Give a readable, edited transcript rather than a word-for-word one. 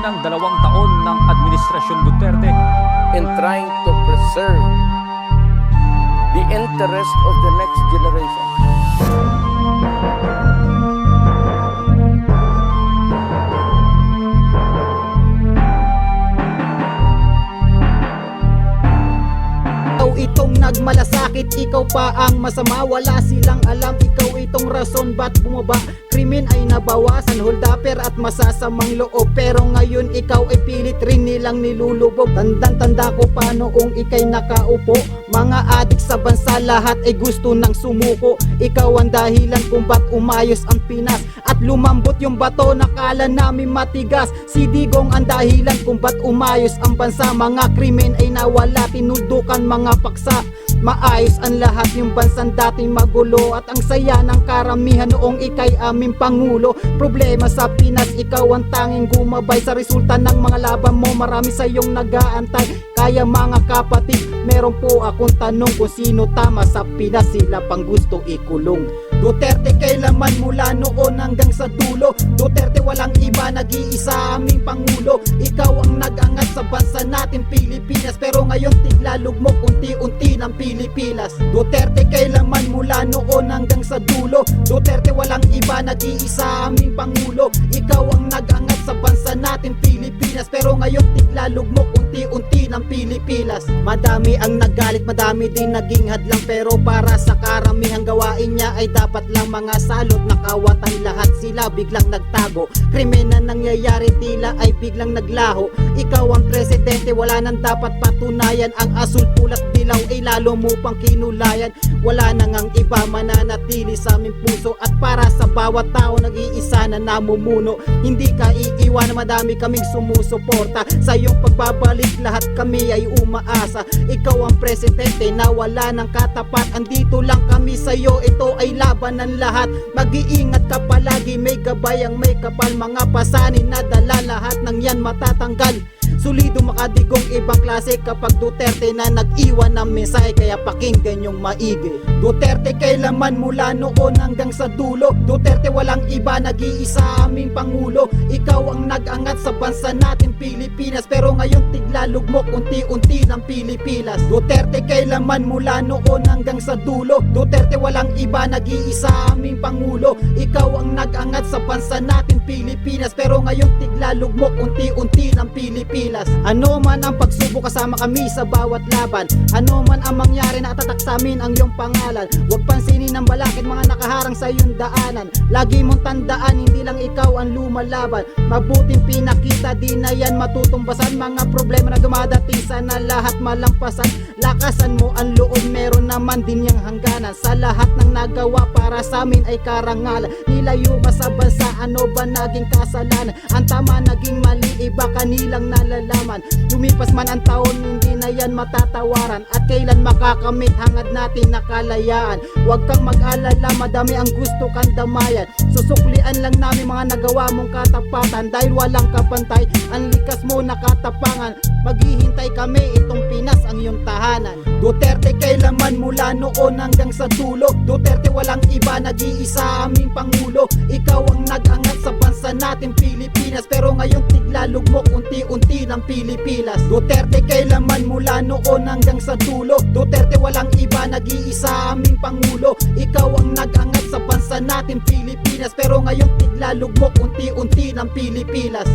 ng 2 taon ng Administrasyon Duterte. In trying to preserve the interest of the next generation. Itong nagmalasakit, ikaw pa ang masama. Wala silang alam, ikaw itong rason ba't bumaba. Krimen ay nabawasan, holdapper at masasamang loob. Pero ngayon ikaw ay pilit rin nilang nilulubog. Tandang-tanda ko pa noong ikay nakaupo. Mga adik sa bansa, lahat ay gusto ng sumuko. Ikaw ang dahilan kung ba't umayos ang Pinas at lumambot yung bato, nakala namin matigas. Si Digong ang dahilan kung ba't umayos ang bansa. Mga krimen ay nawala, tinuldukan mga paksa. Maayos ang lahat, yung bansang dating magulo at ang saya ng karamihan noong ikay aming pangulo. Problema sa Pinas, ikaw ang tanging gumabay sa resulta ng mga laban mo. Marami sa iyong nag-aantay, kaya mga kapatid, meron po akong tanong kung sino tama sa Pinas, sila pang gusto ikulong. Duterte kailanman mula noon hanggang sa dulo. Duterte walang iba, nag-iisa aming pangulo. Ikaw ang nag-angat sa bansa natin Pilipinas, pero ngayon tiglalugmok unti-unti ng Pilipinas. Duterte kailanman mula noon hanggang sa dulo. Duterte walang iba, nag-iisa aming pangulo. Ikaw ang nag-angat sa bansa natin Pilipinas, pero ngayon tiglalugmok unti-unti ng Pilipinas. Madami ang nagalit, madami din naging hadlang, pero para sa karamihang gawain niya ay dapat lang mga salot. Nakawatan lahat sila, biglang nagtago. Krimen na nangyayari tila ay biglang naglaho. Ikaw ang presidente, wala nang dapat patunayan. Ang asul, pulat, dilaw ay lalo mo pang kinulayan. Wala nang ang iba mananatili sa aming puso, at para sa bawat tao nag-iisa na namumuno. Hindi ka iiwan, madami kaming sumusuporta. Sa iyong pagbabalik lahat kami ay umaasa. Ikaw ang presidente na wala ng katapat. Andito lang kami sa iyo, ito ay laban ng lahat. Mag-iingat ka palagi, may gabay ang may kapal. Mga pasanin na dala, lahat ng yan matatanggal. Sulido makadigong ibang klase kapag Duterte na nag-iwan ng mensahe, kaya pakinggan yung maigi. Duterte kailanman mula noon hanggang sa dulo. Duterte walang iba, nag-iisa aming pangulo. Ikaw ang nag-angat sa bansa natin Pilipinas, pero ngayon tiglalugmok unti-unti ng Pilipinas. Duterte kailanman mula noon hanggang sa dulo. Duterte walang iba, nag-iisa aming pangulo. Ikaw ang nag-angat sa bansa natin Pilipinas, pero ngayon tiglalugmok unti-unti ng Pilipinas. Ano man ang pagsubok, kasama kami sa bawat laban. Ano man ang mangyari, nakatatak sa amin ang iyong pangalan. Huwag pansinin ng balakid mga nakaharang sa iyong daanan. Lagi mong tandaan, hindi lang ikaw ang lumalaban. Mabuting pinakita, di na yan matutumbasan. Mga problema na dumadating, sana lahat malampasan. Lakasan mo ang loob, meron naman din yang hangganan. Sa lahat ng nagawa para sa amin ay karangalan. Nilayo ka sa bansa, ano ba naging kasalanan? Ang tama naging mali, iba kanilang nalalaman. Lumipas man ang taon, hindi na yan matatawaran. At kailan makakamit hangad natin na kalayaan? Huwag kang mag-alala, madami ang gusto kang damayan. Susuklian lang namin mga nagawa mong katapatan, dahil walang kapantay ang likas mo na katapangan. Maghihintay kami, itong Pinas ang iyong tahanan. Duterte kailanman mula noon hanggang sa dulo. Duterte walang iba, nag-iisa aming pangulo. Ikaw ang nag-angat sa bansa natin Pilipinas, pero ngayon tiglalugmok unti-unti ng Pilipinas. Duterte kailanman mula noon hanggang sa dulo. Duterte walang iba, nag-iisa aming pangulo. Ikaw ang nag-angat sa bansa natin Pilipinas, pero ngayon tiglalugmok unti-unti ng Pilipinas.